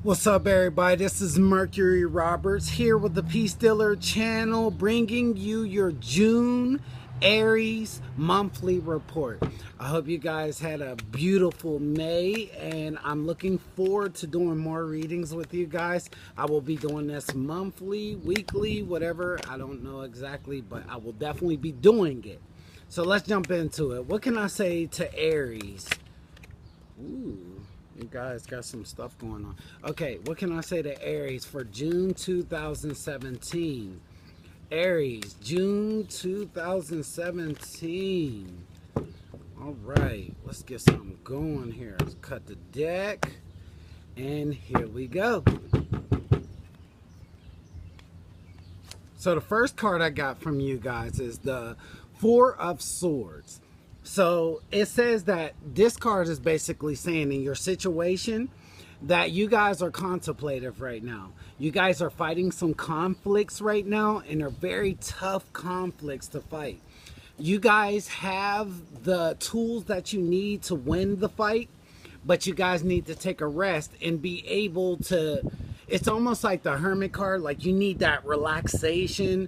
What's up, everybody? This is Mercury Roberts here with the Peace Dealer channel, bringing you your June Aries monthly report. I hope you guys had a beautiful May, and I'm looking forward to doing more readings with you guys. I will be doing this monthly, weekly, whatever. I don't know exactly, but I will definitely be doing it. So let's jump into it. What can I say to Aries? Ooh. You guys got some stuff going on. Okay, what can I say to Aries for June 2017? Aries, June 2017. All right, let's get something going here. Let's cut the deck, and here we go. So the first card I got from you guys is the Four of Swords. So it says that this card is basically saying in your situation that you guys are contemplative right now. You guys are fighting some conflicts right now, and they're very tough conflicts to fight. You guys have the tools that you need to win the fight, but you guys need to take a rest and be able to, it's almost like the Hermit card, like you need that relaxation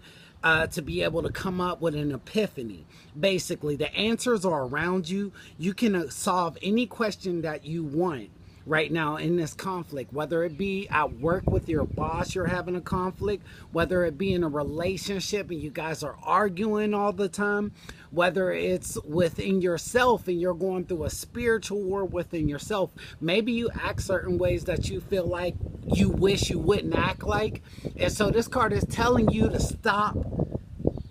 to be able to come up with an epiphany. Basically, the answers are around you. You can solve any question that you want right now in this conflict, whether it be at work with your boss, you're having a conflict, whether it be in a relationship and you guys are arguing all the time, whether it's within yourself and you're going through a spiritual war within yourself. Maybe you act certain ways that you feel like you wish you wouldn't act like. And so this card is telling you to stop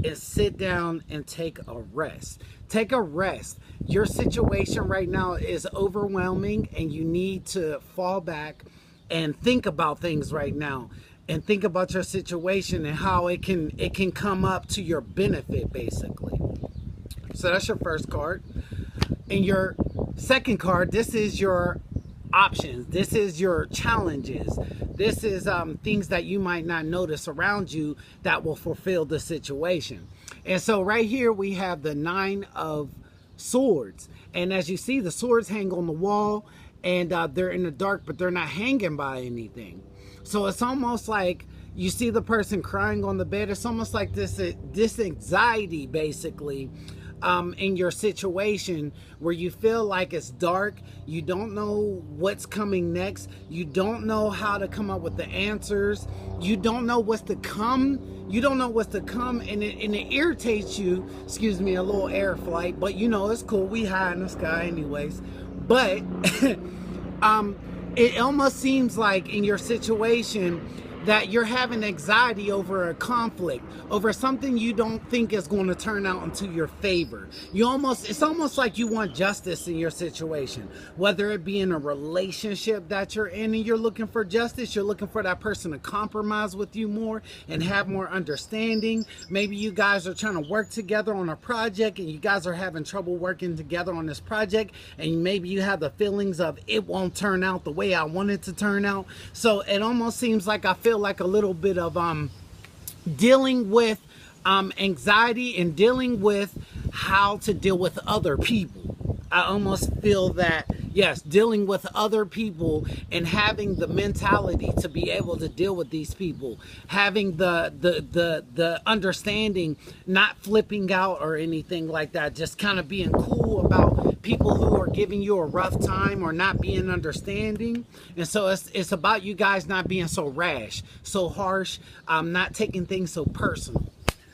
and sit down and take a rest. Take a rest. Your situation right now is overwhelming, and you need to fall back and think about things right now, and think about your situation and how it can come up to your benefit, basically. So that's your first card. And your second card, this is your options. This is your challenges. This is things that you might not notice around you that will fulfill the situation. And so right here we have the Nine of Swords. And as you see, the swords hang on the wall, and they're in the dark, but they're not hanging by anything. So it's almost like you see the person crying on the bed. It's almost like this anxiety, basically, in your situation, where you feel like it's dark, you don't know what's coming next, you don't know how to come up with the answers, you don't know what's to come, and it irritates you. Excuse me, a little air flight, but you know, it's cool, we high in the sky anyways. But it almost seems like in your situation that you're having anxiety over a conflict, over something you don't think is going to turn out into your favor. It's almost like you want justice in your situation, whether it be in a relationship that you're in and you're looking for justice, you're looking for that person to compromise with you more and have more understanding. Maybe you guys are trying to work together on a project, and you guys are having trouble working together on this project, and maybe you have the feelings of it won't turn out the way I want it to turn out. So it almost seems like I feel like a little bit of dealing with anxiety and dealing with how to deal with other people. I almost feel that, yes, dealing with other people and having the mentality to be able to deal with these people, having the understanding, not flipping out or anything like that, just kind of being cool about people who are giving you a rough time or not being understanding. And so it's about you guys not being so rash, so harsh, not taking things so personal.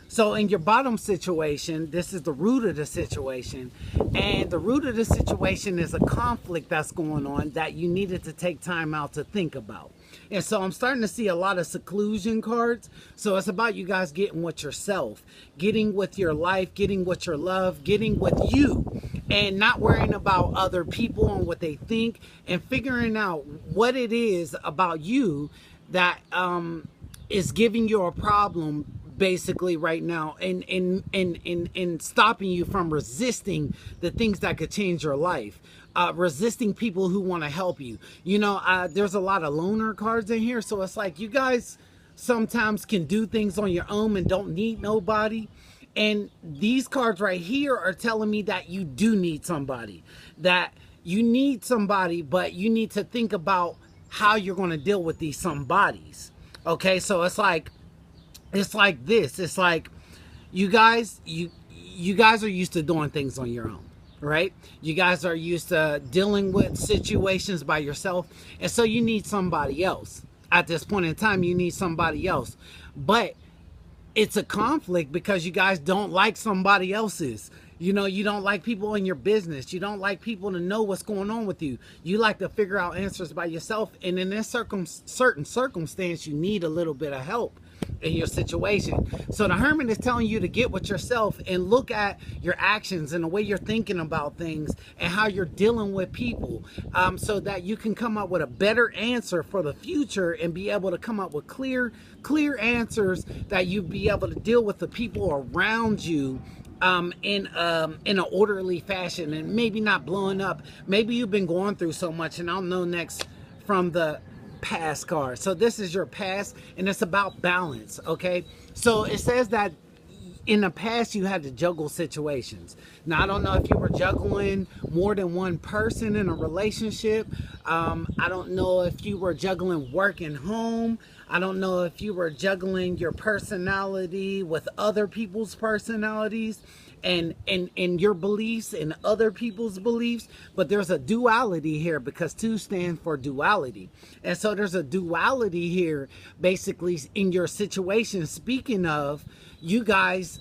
So in your bottom situation, this is the root of the situation. And the root of the situation is a conflict that's going on that you needed to take time out to think about. And so I'm starting to see a lot of seclusion cards. So it's about you guys getting with yourself, getting with your life, getting with your love, getting with you, and not worrying about other people and what they think, and figuring out what it is about you that is giving you a problem, basically, right now, and stopping you from resisting the things that could change your life, resisting people who want to help you. You know, there's a lot of loner cards in here, so it's like you guys sometimes can do things on your own and don't need nobody. And these cards right here are telling me that you do need somebody, but you need to think about how you're going to deal with these somebodies. Okay, so it's like this. It's like you guys are used to doing things on your own, right? You guys are used to dealing with situations by yourself, and so you need somebody else. At this point in time, you need somebody else. But it's a conflict because you guys don't like somebody else's. You know, you don't like people in your business. You don't like people to know what's going on with you. You like to figure out answers by yourself. And in this certain circumstance, you need a little bit of help in your situation. So the Hermit is telling you to get with yourself and look at your actions and the way you're thinking about things and how you're dealing with people, so that you can come up with a better answer for the future and be able to come up with clear answers that you be able to deal with the people around you in an orderly fashion, and maybe not blowing up. Maybe you've been going through so much, and I'll know next from the past card. So this is your past, and it's about balance. Okay, so it says that in the past you had to juggle situations. Now I don't know if you were juggling more than one person in a relationship. I don't know if you were juggling work and home. I don't know if you were juggling your personality with other people's personalities and your beliefs and other people's beliefs. But there's a duality here, because 2 stands for duality. And so there's a duality here basically in your situation. Speaking of you guys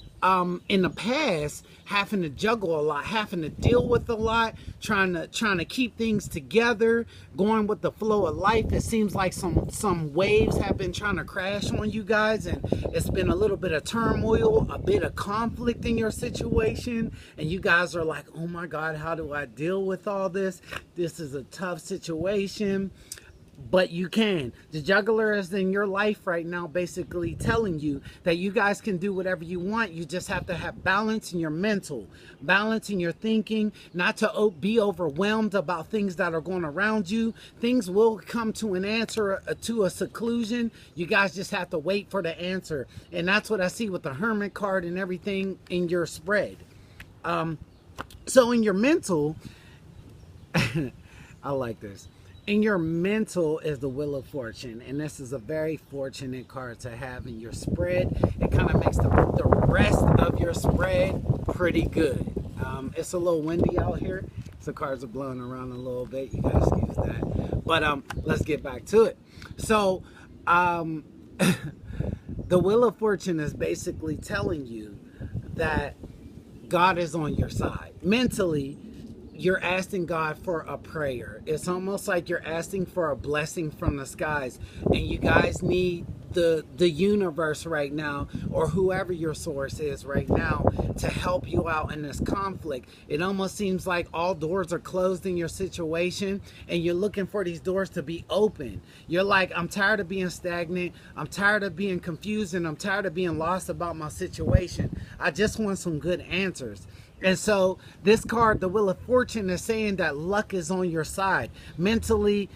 in the past having to juggle a lot, having to deal with a lot, trying to keep things together, going with the flow of life. It seems like some waves have been trying to crash on you guys, and it's been a little bit of turmoil, a bit of conflict in your situation, and you guys are like, oh my God, how do I deal with all this? This is a tough situation. But you can. The juggler is in your life right now basically telling you that you guys can do whatever you want. You just have to have balance in your mental, balance in your thinking, not to be overwhelmed about things that are going around you. Things will come to an answer, to a conclusion. You guys just have to wait for the answer. And that's what I see with the Hermit card and everything in your spread. So in your mental, I like this. In your mental is the Wheel of Fortune, and this is a very fortunate card to have in your spread. It kind of makes the rest of your spread pretty good. It's a little windy out here, so cards are blowing around a little bit. You gotta excuse that. But let's get back to it. So the Wheel of Fortune is basically telling you that God is on your side. Mentally, you're asking God for a prayer. It's almost like you're asking for a blessing from the skies, and you guys need the universe right now, or whoever your source is right now, to help you out in this conflict. It almost seems like all doors are closed in your situation, and you're looking for these doors to be open. You're like, I'm tired of being stagnant, I'm tired of being confused, and I'm tired of being lost about my situation. I just want some good answers. And so this card, the Wheel of Fortune, is saying that luck is on your side. Mentally,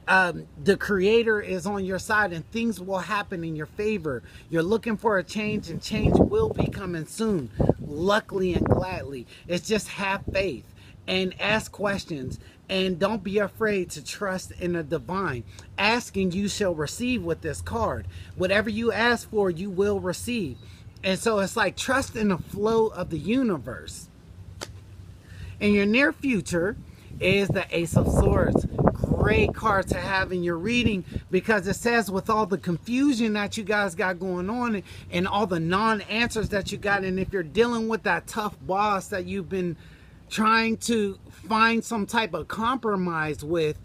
the Creator is on your side, and things will happen in your favor. You're looking for a change, and change will be coming soon, luckily and gladly. It's just have faith and ask questions, and don't be afraid to trust in the divine. Asking, you shall receive with this card. Whatever you ask for, you will receive. And so it's like trust in the flow of the universe. In your near future is the Ace of Swords. Great card to have in your reading, because it says with all the confusion that you guys got going on and all the non-answers that you got, and if you're dealing with that tough boss that you've been trying to find some type of compromise with,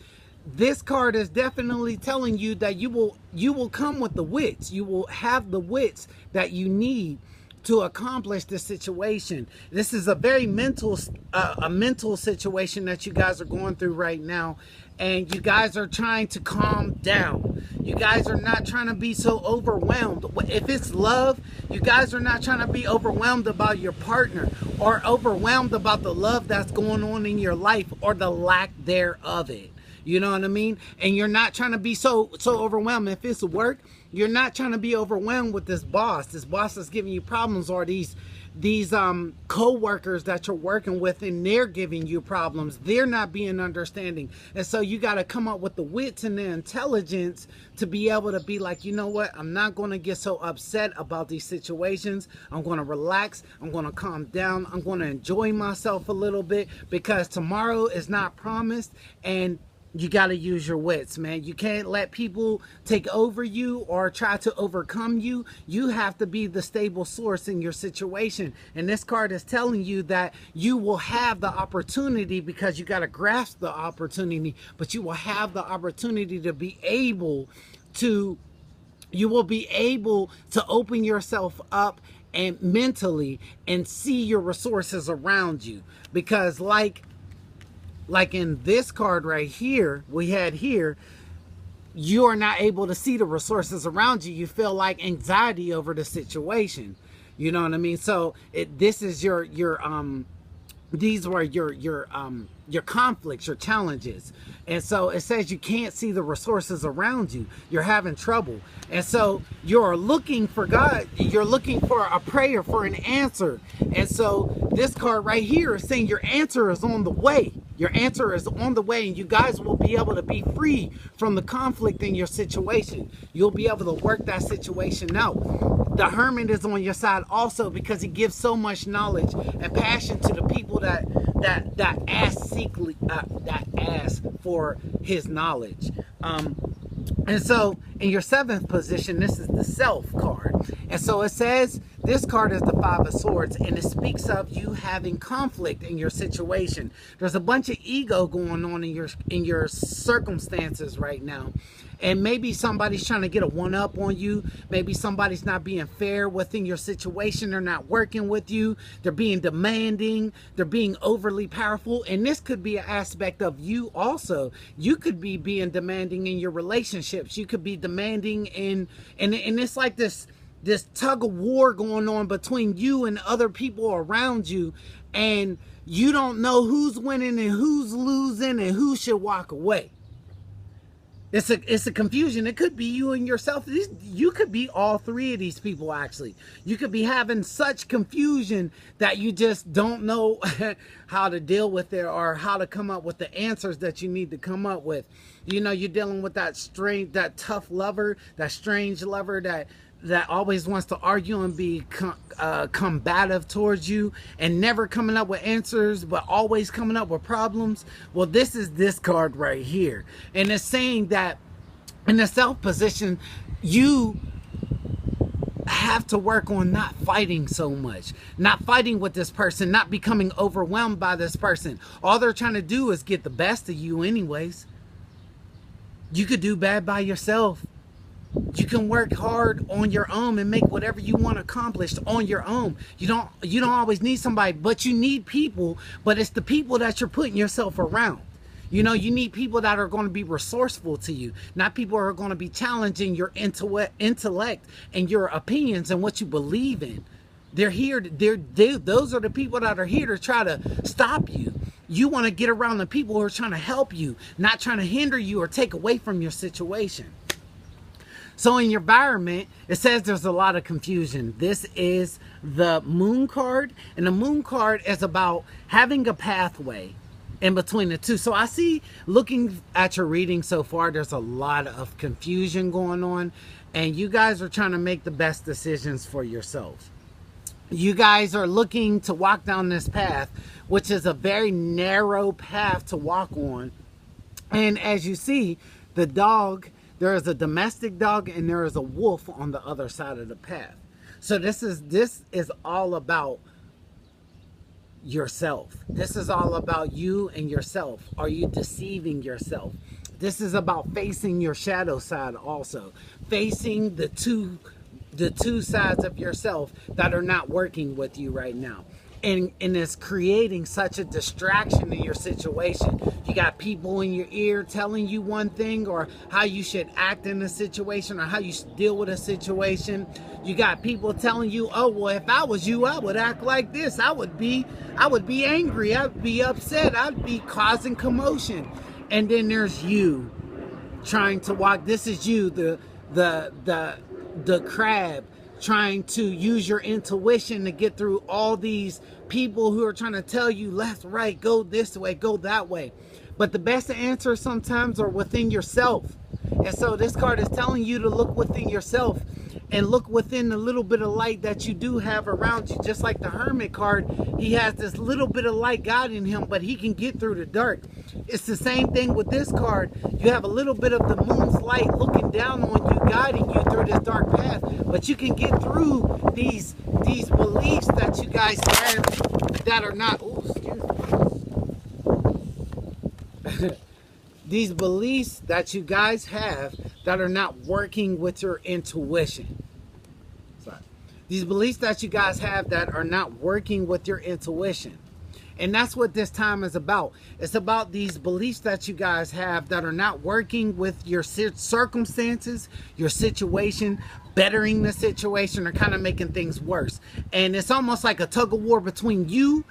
this card is definitely telling you that you will come with the wits. You will have the wits that you need to accomplish the situation. This is a very mental situation that you guys are going through right now, and you guys are trying to calm down. You guys are not trying to be so overwhelmed. If it's love, you guys are not trying to be overwhelmed about your partner, or overwhelmed about the love that's going on in your life, or the lack thereof it. You know what I mean? And you're not trying to be so overwhelmed. If it's work, you're not trying to be overwhelmed with this boss. This boss that's giving you problems, or these co-workers that you're working with, and they're giving you problems. They're not being understanding. And so you got to come up with the wits and the intelligence to be able to be like, you know what, I'm not going to get so upset about these situations. I'm going to relax. I'm going to calm down. I'm going to enjoy myself a little bit, because tomorrow is not promised. And you got to use your wits, man. You can't let people take over you or try to overcome you. You have to be the stable source in your situation. And this card is telling you that you will have the opportunity, because you got to grasp the opportunity, but you will have the opportunity to be able to, you will be able to open yourself up and mentally and see your resources around you. Because like in this card right here, we had here, you are not able to see the resources around you. You feel like anxiety over the situation. You know what I mean? So this is these were your conflicts, your challenges. And so it says you can't see the resources around you. You're having trouble. And so you're looking for God. You're looking for a prayer, for an answer. And so this card right here is saying your answer is on the way. Your answer is on the way, and you guys will be able to be free from the conflict in your situation. You'll be able to work that situation out. The Hermit is on your side also, because he gives so much knowledge and passion to the people that ask for his knowledge. And so in your 7th position, this is the Self card. And so it says, this card is the 5 of Swords, and it speaks of you having conflict in your situation. There's a bunch of ego going on in your circumstances right now. And maybe somebody's trying to get a one-up on you. Maybe somebody's not being fair within your situation. They're not working with you. They're being demanding. They're being overly powerful. And this could be an aspect of you also. You could be being demanding in your relationships. You could be demanding and it's like this tug of war going on between you and other people around you. And you don't know who's winning and who's losing and who should walk away. It's a confusion. It could be you and yourself. You could be all three of these people, actually. You could be having such confusion that you just don't know how to deal with it, or how to come up with the answers that you need to come up with. You know, you're dealing with that tough lover, that strange lover that always wants to argue and be combative towards you, and never coming up with answers, but always coming up with problems. Well, this is this card right here. And it's saying that in the Self position, you have to work on not fighting so much, not fighting with this person, not becoming overwhelmed by this person. All they're trying to do is get the best of you anyways. You could do bad by yourself. You can work hard on your own and make whatever you want accomplished on your own. You don't always need somebody, but you need people. But it's the people that you're putting yourself around. You know, you need people that are going to be resourceful to you, not people who are going to be challenging your intellect and your opinions and what you believe in. They're here. Those are the people that are here to try to stop you. You want to get around the people who are trying to help you, not trying to hinder you or take away from your situation. So in your environment, it says there's a lot of confusion. This is the Moon card, and the Moon card is about having a pathway in between the two. So I see, looking at your reading so far, there's a lot of confusion going on, and you guys are trying to make the best decisions for yourselves. You guys are looking to walk down this path, which is a very narrow path to walk on. And as you see, the dog, there is a domestic dog and there is a wolf on the other side of the path. So this is all about yourself. This is all about you and yourself. Are you deceiving yourself? This is about facing your shadow side also. Facing the two sides of yourself that are not working with you right now. And it's creating such a distraction in your situation. You got people in your ear telling you one thing, or how you should act in a situation, or how you should deal with a situation. You got people telling you, oh, well, if I was you, I would act like this. I would be angry. I'd be upset. I'd be causing commotion. And then there's you trying to walk. This is you, the crab, trying to use your intuition to get through all these people who are trying to tell you left, right, go this way, go that way. But the best answers sometimes are within yourself. And so this card is telling you to look within yourself and look within the little bit of light that you do have around you. Just like the Hermit card, he has this little bit of light guiding him, but he can get through the dark. It's the same thing with this card. You have a little bit of the moon's light looking down on you, guiding you through this dark path, but you can get through these beliefs that you guys have that are not, oh, excuse me. These beliefs that you guys have that are not working with your intuition. Sorry. These beliefs that you guys have that are not working with your intuition. And that's what this time is about. It's about these beliefs that you guys have that are not working with your circumstances, your situation, bettering the situation, or kind of making things worse. And it's almost like a tug of war between you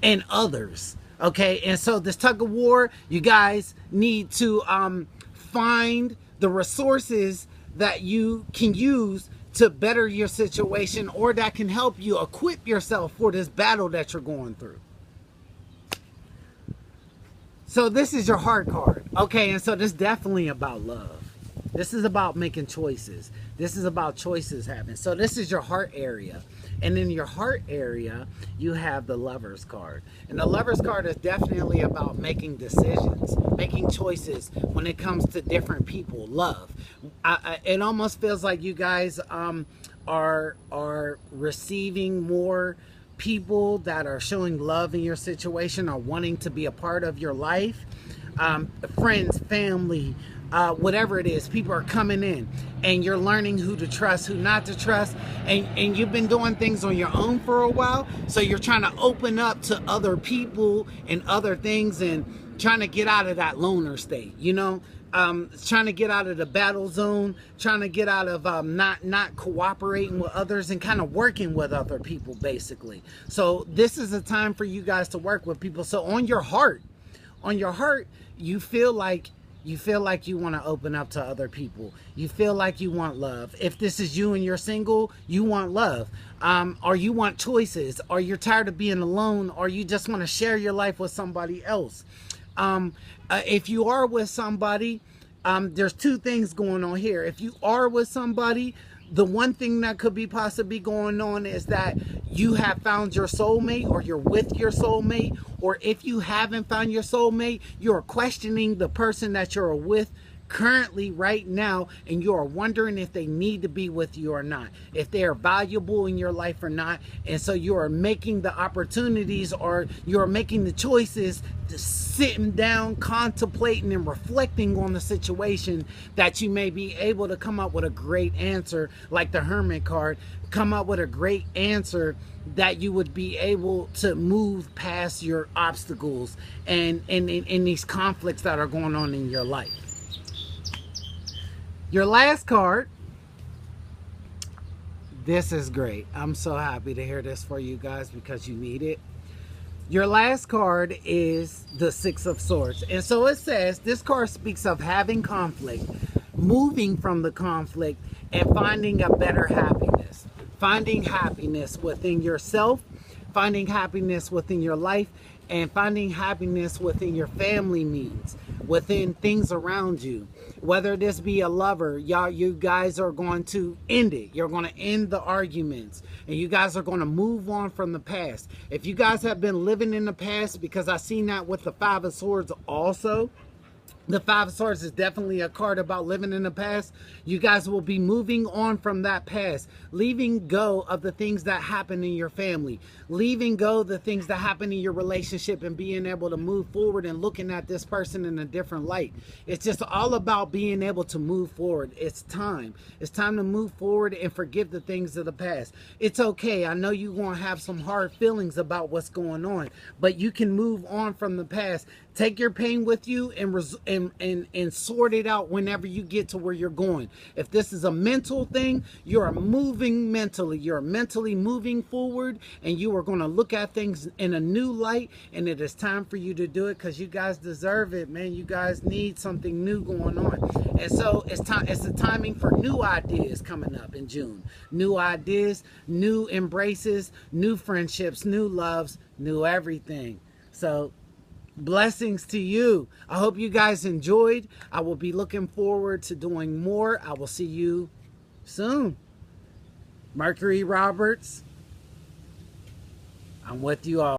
and others. Okay, and so this tug of war, you guys need to find the resources that you can use to better your situation, or that can help you equip yourself for this battle that you're going through. So this is your heart card. Okay, and so this is definitely about love. This is about making choices. This is about choices happening. So this is your heart area. And in your heart area, you have the Lover's card. And the Lover's card is definitely about making decisions, making choices when it comes to different people. Love. It almost feels like you guys are receiving more people that are showing love in your situation, or wanting to be a part of your life. Friends, family, whatever it is, people are coming in, and you're learning who to trust, who not to trust, and you've been doing things on your own for a while, so you're trying to open up to other people and other things, and trying to get out of that loner state, you know, trying to get out of the battle zone, trying to get out of not cooperating with others, and kind of working with other people, basically. So this is a time for you guys to work with people. So on your heart, you feel like you want to open up to other people. You feel like you want love. If this is you and you're single, you want love. Or you want choices, or you're tired of being alone, or you just want to share your life with somebody else. If you are with somebody, there's two things going on here. If you are with somebody, the one thing that could be possibly going on is that you have found your soulmate, or you're with your soulmate. Or if you haven't found your soulmate, you're questioning the person that you're with currently right now, and you are wondering if they need to be with you or not, if they are valuable in your life or not. And so you are making the opportunities, or you're making the choices, to sitting down, contemplating and reflecting on the situation, that you may be able to come up with a great answer, like the Hermit card, come up with a great answer that you would be able to move past your obstacles and these conflicts that are going on in your life. Your last card, this is great. I'm so happy to hear this for you guys, because you need it. Your last card is the Six of Swords. And so it says, this card speaks of having conflict, moving from the conflict, and finding a better happiness. Finding happiness within yourself, finding happiness within your life, and finding happiness within your family needs, within things around you. Whether this be a lover, you guys are going to end it. You're going to end the arguments, and you guys are going to move on from the past. If you guys have been living in the past, because I've seen that with the Five of Swords also. The Five of Swords is definitely a card about living in the past. You guys will be moving on from that past, leaving go of the things that happen in your family, leaving go the things that happen in your relationship, and being able to move forward and looking at this person in a different light. It's just all about being able to move forward. It's time. It's time to move forward and forgive the things of the past. It's okay. I know you're going to have some hard feelings about what's going on, but you can move on from the past. Take your pain with you, and and sort it out whenever you get to where you're going. If this is a mental thing, you're moving mentally. You're mentally moving forward, and you are going to look at things in a new light, and it is time for you to do it because you guys deserve it, man. You guys need something new going on. And so it's time. It's the timing for new ideas coming up in June. New ideas, new embraces, new friendships, new loves, new everything. So blessings to you. I hope you guys enjoyed. I will be looking forward to doing more. I will see you soon. Mercury Roberts, I'm with you all.